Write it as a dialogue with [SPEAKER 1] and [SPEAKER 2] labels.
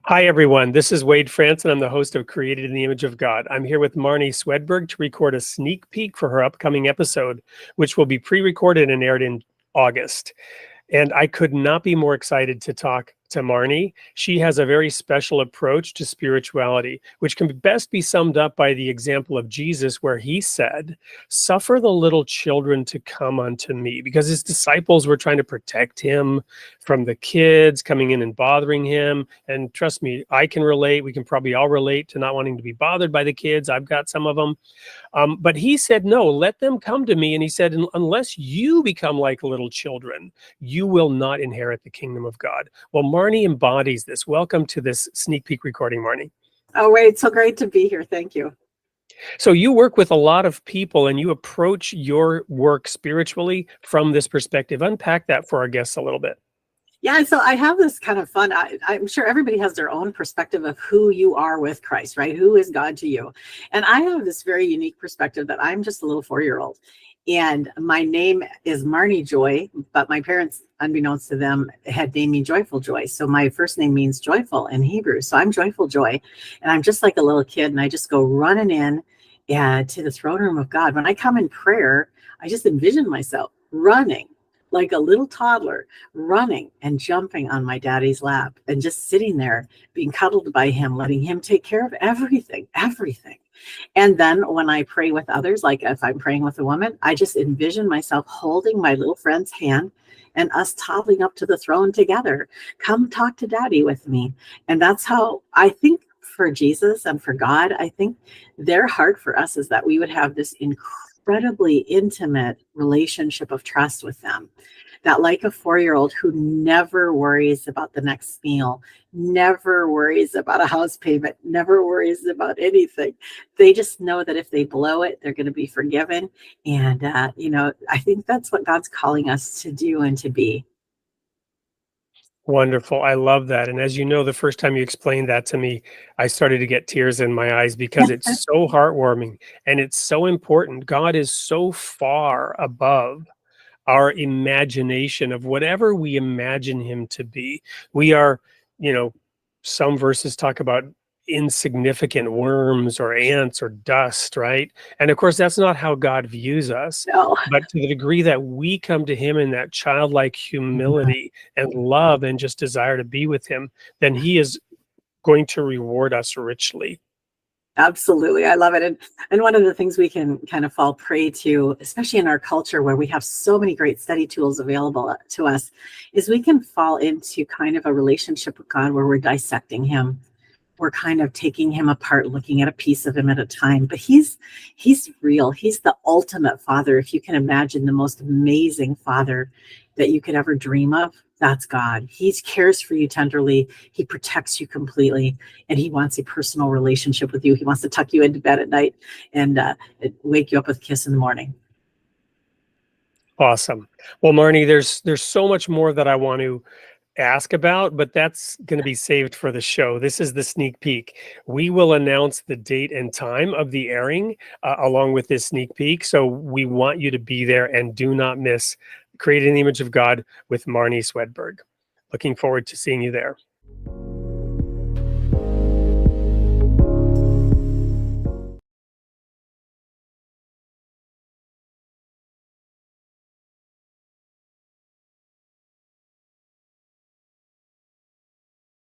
[SPEAKER 1] Hi, everyone. This is Wade France, and I'm the host of Created in the Image of God. I'm here with Marnie Swedberg to record a sneak peek for her upcoming episode, which will be pre-recorded and aired in August. And I could not be more excited to talk to Marnie. She has a very special approach to spirituality, which can best be summed up by the example of Jesus, where he said, "Suffer the little children to come unto me," because his disciples were trying to protect him from the kids coming in and bothering him. And trust me, I can relate. We can probably all relate to not wanting to be bothered by the kids. I've got some of them. But he said, no, let them come to me. And he said, unless you become like little children, you will not inherit the kingdom of God. Well, Marnie embodies this. Welcome to this sneak peek recording, Marnie.
[SPEAKER 2] Oh, Wade, so great to be here. Thank you.
[SPEAKER 1] So you work with a lot of people and you approach your work spiritually from this perspective. Unpack that for our guests a little bit.
[SPEAKER 2] Yeah, so I have this kind of fun. I'm sure everybody has their own perspective of who you are with Christ, right? Who is God to you? And I have this very unique perspective that I'm just a little 4-year-old. And my name is Marnie Joy, but my parents, unbeknownst to them, had named me Joyful Joy. So my first name means joyful in Hebrew. So I'm Joyful Joy. And I'm just like a little kid, and I just go running in to the throne room of God. When I come in prayer, I just envision myself running like a little toddler, running and jumping on my daddy's lap and just sitting there being cuddled by him, letting him take care of everything. And then when I pray with others, like if I'm praying with a woman, I just envision myself holding my little friend's hand and us toddling up to the throne together. Come talk to daddy with me. And that's how I think for Jesus and for God, I think their heart for us is that we would have this incredibly intimate relationship of trust with them, that like a 4-year-old who never worries about the next meal, never worries about a house payment, never worries about anything. They just know that if they blow it, they're going to be forgiven. And, I think that's what God's calling us to do and to be.
[SPEAKER 1] Wonderful. I love that. And as you know, the first time you explained that to me, I started to get tears in my eyes because it's so heartwarming and it's so important. God is so far above our imagination of whatever we imagine him to be. We are, some verses talk about insignificant worms or ants or dust, right? And of course, that's not how God views us.
[SPEAKER 2] No.
[SPEAKER 1] But to the degree that we come to him in that childlike humility and love and just desire to be with him, then he is going to reward us richly.
[SPEAKER 2] Absolutely. I love it. And one of the things we can kind of fall prey to, especially in our culture where we have so many great study tools available to us, is we can fall into kind of a relationship with God where we're dissecting him. We're kind of taking him apart, looking at a piece of him at a time. But he's real. He's the ultimate father. If you can imagine the most amazing father that you could ever dream of, that's God. He cares for you tenderly. He protects you completely. And he wants a personal relationship with you. He wants to tuck you into bed at night and wake you up with a kiss in the morning.
[SPEAKER 1] Awesome. Well, Marnie, there's so much more that I want to ask about, but that's going to be saved for the show. This is the sneak peek. We will announce the date and time of the airing along with this sneak peek. So we want you to be there and do not miss Created in the Image of God with Marnie Swedberg. Looking forward to seeing you there.